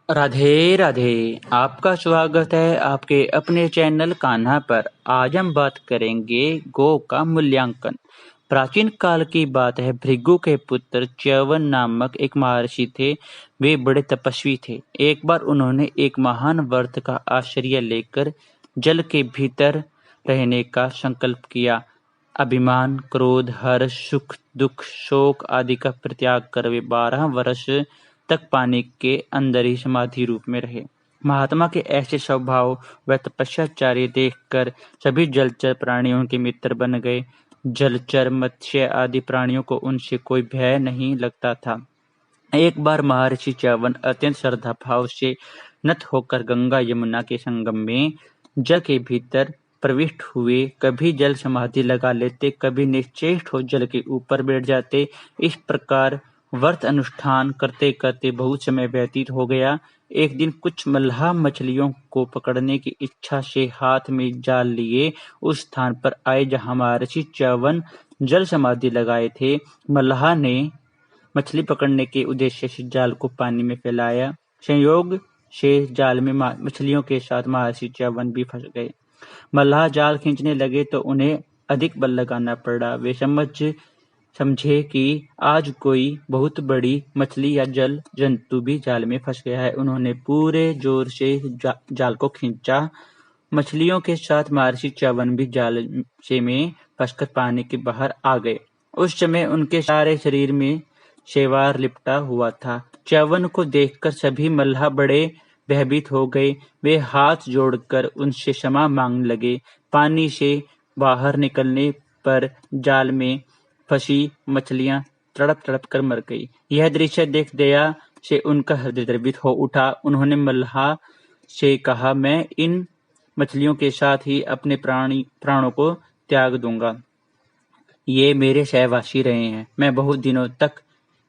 राधे राधे। आपका स्वागत है आपके अपने चैनल कान्हा पर। आज हम बात करेंगे गौ का मूल्यांकन। प्राचीन काल की बात है। भृगु के पुत्र च्यवन नामक एक महर्षि थे। वे बड़े तपस्वी थे। एक बार उन्होंने एक महान व्रत का आश्रय लेकर जल के भीतर रहने का संकल्प किया। अभिमान, क्रोध, हर्ष, सुख, दुख, शोक आदि का परित्याग कर वे 12 वर्ष तक पानी के अंदर ही समाधि रूप में रहे। महात्मा के ऐसे स्वभाव व तपस्याचार्य देखकर सभी जलचर प्राणियों के मित्र बन गए। जलचर, मत्स्य आदि प्राणियों को उनसे कोई भय नहीं लगता था। एक बार महर्षि च्यवन अत्यंत श्रद्धा भाव से नत होकर गंगा यमुना के संगम में जल के भीतर प्रविष्ट हुए। कभी जल समाधि लगा लेते, कभी निश्चेष्ट हो जल के ऊपर बैठ जाते। इस प्रकार व्रत अनुष्ठान करते करते बहुत समय व्यतीत हो गया। एक दिन कुछ मल्लाह मछलियों को पकड़ने की इच्छा से हाथ में जाल लिए उस स्थान पर आए जहां महर्षि च्यवन जल समाधि लगाए थे। मल्लाह ने मछली पकड़ने के उद्देश्य से जाल को पानी में फैलाया। संयोग से जाल में मछलियों के साथ महर्षि च्यवन भी फंस गए। मल्लाह जाल खींचने लगे तो उन्हें अधिक बल लगाना पड़ा। वे समझे कि आज कोई बहुत बड़ी मछली या जल जंतु भी जाल में फंस गया है। उन्होंने पूरे जोर से जाल को खींचा। मछलियों के साथ महर्षि च्यवन भी जाल से में फंसकर पानी के बाहर आ गए। उस समय उनके सारे शरीर में शैवाल लिपटा हुआ था। च्यवन को देखकर सभी मल्लाह बड़े भयभीत हो गए। वे हाथ जोड़कर उनसे क्षमा मांगने लगे। पानी से बाहर निकलने पर जाल में फंसी मछलियां तड़प तड़प कर मर गई। यह दृश्य देख दया से उनका हृदय द्रवित हो उठा। उन्होंने मल्लाह से कहा, मैं इन मछलियों के साथ ही अपने प्राणों को त्याग दूंगा। ये मेरे सहवासी रहे हैं। मैं बहुत दिनों तक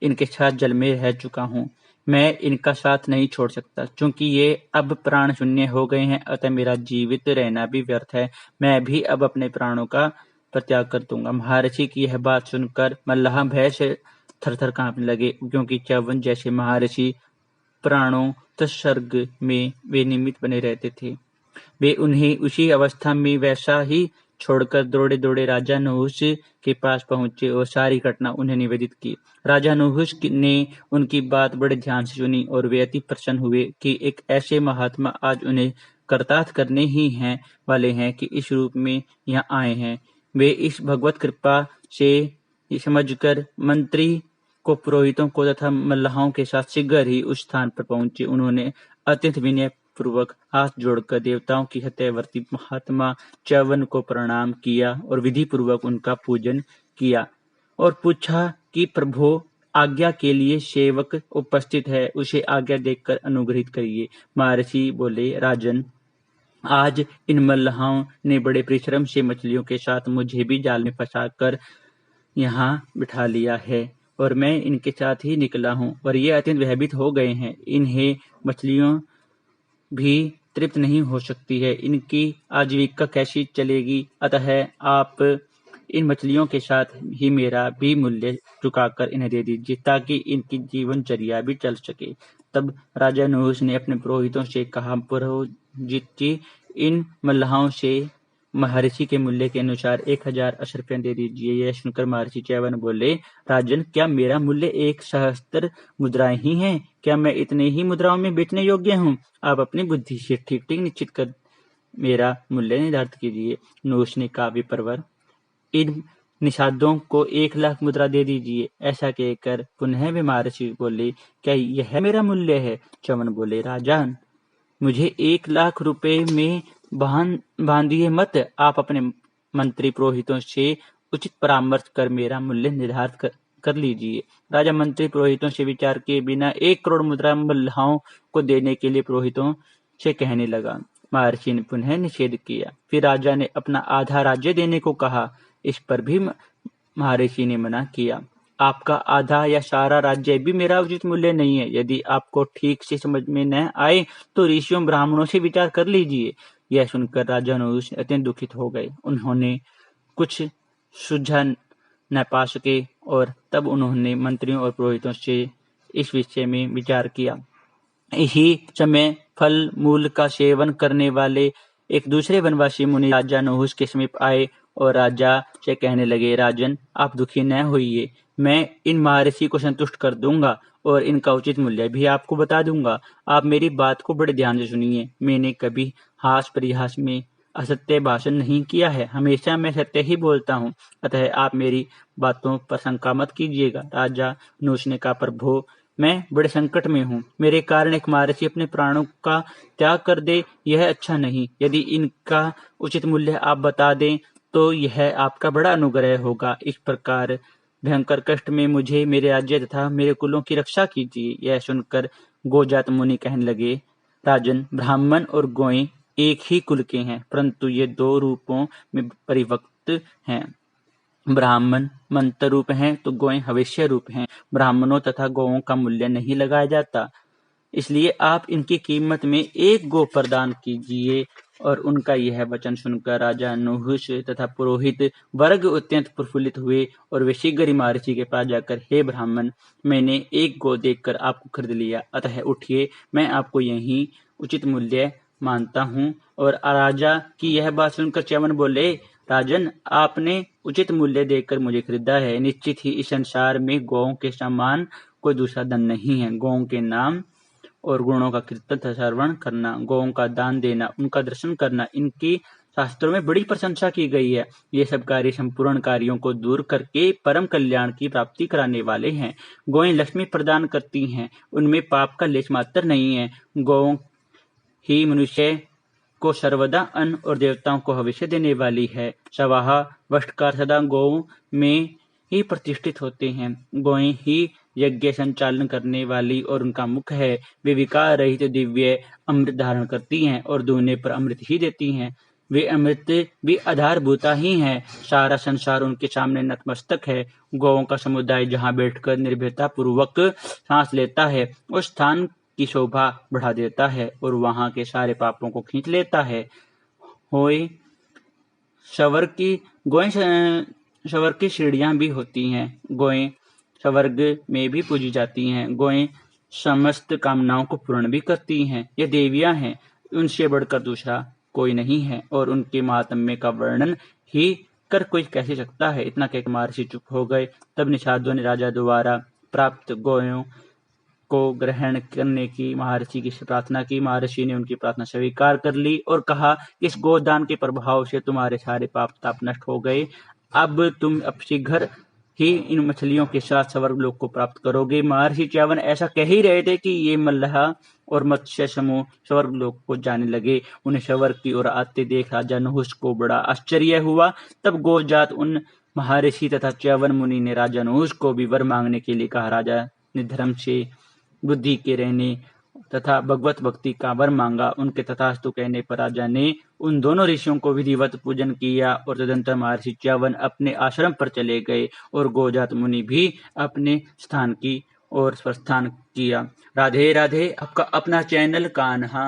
इनके साथ जल में रह चुका हूँ। मैं इनका साथ नहीं छोड़ सकता। चूंकि ये अब प्राण शून्य हो गए हैं, अतः मेरा जीवित रहना भी व्यर्थ है। मैं भी अब अपने प्राणों का परित्याग कर दूंगा। महर्षि की यह बात सुनकर मल्लाह भय से थरथर कांपने लगे, क्योंकि च्यवन जैसे महर्षि प्राणों तत्सर्ग में वे निमित्त बने रहते थे। वे उन्हें उसी अवस्था में वैसा ही छोड़कर दौड़े दौड़े राजा नहुष के पास पहुंचे और सारी घटना उन्हें निवेदित की। राजा नहुष ने उनकी बात बड़े ध्यान से सुनी और वे अति प्रसन्न हुए कि एक ऐसे महात्मा आज उन्हें कृतार्थ करने ही हैं वाले हैं कि इस रूप में यहाँ आए हैं। वे इस भगवत कृपा से समझकर मंत्री को, पुरोहितों को तथा मल्लाहों के साथ शीघ्र ही उस स्थान पर पहुंचे। उन्होंने अत्यंत विनय पूर्वक हाथ जोड़कर देवताओं की सत्यवर्ती महात्मा च्यवन को प्रणाम किया और विधि पूर्वक उनका पूजन किया और पूछा कि प्रभु, आज्ञा के लिए सेवक उपस्थित है, उसे आज्ञा देकर अनुग्रहित करिए। महर्षि बोले, राजन, आज इन मल्लाहों ने बड़े परिश्रम से मछलियों के साथ मुझे भी जाल में फंसाकर यहाँ बिठा लिया है और मैं इनके साथ ही निकला हूँ और ये अत्यंत भयभीत हो गए हैं। इन्हें मछलियों भी तृप्त नहीं हो सकती है। इनकी आजीविका कैसी चलेगी? अतः आप इन मछलियों के साथ ही मेरा भी मूल्य चुकाकर इन्हें दे दीजिए, ताकि इनकी जीवनचर्या भी चल सके। तब राजा नहुष ने अपने पुरोहितों से कहा, पुरोहित जी, इन मल्लाहों से महर्षि के मूल्य के अनुसार 1000 अश्रफियां दे दीजिए। यह सुनकर महर्षि च्यवन बोले, राजन, क्या मेरा मूल्य 1 सहस्त्र मुद्राएं ही हैं? क्या मैं इतने ही मुद्राओं में बेचने योग्य हूँ? आप अपनी बुद्धि से ठीक ठीक निश्चित कर मेरा मूल्य निर्धारित कीजिए। नहुष ने कहा, विप्रवर, इन निषादों को 1,00,000 मुद्रा दे दीजिए। ऐसा कहकर पुनः वे महर्षि बोले, क्या यह मेरा मूल्य है? च्यवन बोले, राजन, मुझे 1,00,000 रुपए में बांधिए मत। आप अपने मंत्री पुरोहितों से उचित परामर्श कर मेरा मूल्य निर्धारित कर लीजिए। राजा मंत्री पुरोहितों से विचार किए बिना 1 करोड़ मुद्रा मल्लाहों को देने के लिए पुरोहितों से कहने लगा। महर्षि ने पुनः निषेध किया। फिर राजा ने अपना आधा राज्य देने को कहा। इस पर भी महर्षि ने मना किया। आपका आधा या सारा राज्य भी मेरा उचित मूल्य नहीं है। यदि आपको ठीक से समझ में न आए तो ऋषियों ब्राह्मणों से विचार कर लीजिए। यह सुनकर राजा नहुष अत्यंत दुखित हो गए। उन्होंने कुछ सुझा न पा सके और तब उन्होंने मंत्रियों और पुरोहितों से इस विषय में विचार किया। ही समय फल मूल का सेवन करने वाले एक दूसरे वनवासी मुनि राजा नहुष के समीप आए और राजा से कहने लगे, राजन, आप दुखी न होइए, मैं इन महर्षि को संतुष्ट कर दूंगा और इनका उचित मूल्य भी आपको बता दूंगा। आप मेरी बात को बड़े ध्यान से सुनिए। मैंने कभी हास परिहास में असत्य भाषण नहीं किया है, हमेशा मैं सत्य ही बोलता हूँ, अतः आप मेरी बातों पर शंका मत कीजिएगा। राजा नहुष ने कहा, प्रभु, मैं बड़े संकट में हूँ, मेरे कारण एक महर्षि अपने प्राणों का त्याग कर दे, यह अच्छा नहीं। यदि इनका उचित मूल्य आप बता दें तो यह आपका बड़ा अनुग्रह होगा। इस प्रकार भयंकर कष्ट में मुझे मेरे राज्य तथा मेरे कुलों की रक्षा कीजिए। यह सुनकर गोजात मुनि कहने लगे, राजन, ब्राह्मण और गौएं एक ही कुल के हैं, परंतु ये दो रूपों में परिवक्त हैं। ब्राह्मण मंत्र रूप हैं तो गौएं हविष्य रूप हैं। ब्राह्मणों तथा गौओं का मूल्य नहीं लगाया जाता, इसलिए आप इनकी कीमत में एक गौ प्रदान कीजिए। और उनका यह वचन सुनकर राजा नहुष तथा पुरोहित वर्ग अत्यंत प्रफुल्लित हुए और वे शीघ्र ही महर्षि के पास जाकर, हे ब्राह्मण, मैंने एक गौ देखकर आपको खरीद लिया, अतः उठिए, मैं आपको यही उचित मूल्य मानता हूँ। और राजा की यह बात सुनकर च्यवन बोले, राजन, आपने उचित मूल्य देकर मुझे खरीदा है। निश्चित ही इस संसार में गौओं के समान कोई दूसरा धन नहीं है। गौओं के नाम और गुणों का कीर्तन तथा श्रवण करना, गौओं का दान देना, उनका दर्शन करना, इनकी शास्त्रों में बड़ी प्रशंसा की गई है। ये सब कार्य संपूर्ण कार्यों को दूर करके परम कल्याण की प्राप्ति कराने वाले हैं। गौएं लक्ष्मी प्रदान करती हैं, उनमें पाप का लेश मात्र नहीं है। गौओं ही मनुष्य को सर्वदा अन्न और देवताओं को हविष्य देने वाली है। सवाहा वष्टकार सदा गौओं में ही प्रतिष्ठित होते हैं। गौएं ही यज्ञ संचालन करने वाली और उनका मुख है। वे विकार रहित दिव्य अमृत धारण करती हैं और दूहने पर अमृत ही देती हैं। वे अमृत भी आधारभूता ही हैं। सारा संसार उनके सामने नतमस्तक है। गौओं का समुदाय जहाँ बैठकर निर्भयता पूर्वक सांस लेता है, उस स्थान की शोभा बढ़ा देता है और वहाँ के सारे पापों को खींच लेता है। होए स्वर्ग की सीढ़ियाँ भी होती हैं। गौएं स्वर्ग में भी पूजी जाती हैं। गौएं समस्त कामनाओं को पूर्ण भी करती हैं। ये देवियाँ हैं, उनसे बढ़कर दूसरा कोई नहीं है और उनके महात्म्य का वर्णन ही कर कोई कैसे सकता है। इतना कहकर महर्षि चुप हो गए। तब निषादों ने राजा द्वारा प्राप्त गौओं को ग्रहण करने की महर्षि की प्रार्थना की। महर्षि ने उनकी प्रार्थना स्वीकार कर ली और कहा, इस गोदान के प्रभाव से तुम्हारे सारे पाप ताप नष्ट हो गए। अब तुम शीघ्र ही इन मछलियों के साथ स्वर्गलोक को प्राप्त करोगे। महर्षि च्यवन ऐसा कह ही रहे थे कि ये मल्लाह और मत्स्य समूह स्वर्गलोक को जाने लगे। उन्हें स्वर्ग की ओर आते देख राजा नहुष को बड़ा आश्चर्य हुआ। तब गोजात उन महर्षि तथा च्यवन मुनि ने राजा नहुष को भी वर मांगने के लिए कहा। राजा ने धर्म से, बुद्धि के रहने तथा भगवत भक्ति का वर मांगा। उनके तथास्तु कहने पर राजा ने उन दोनों ऋषियों को विधिवत पूजन किया और तदंतर महर्षि च्यवन अपने आश्रम पर चले गए और गोजात मुनि भी अपने स्थान की ओर प्रस्थान किया। राधे राधे। आपका अपना चैनल कान्हा।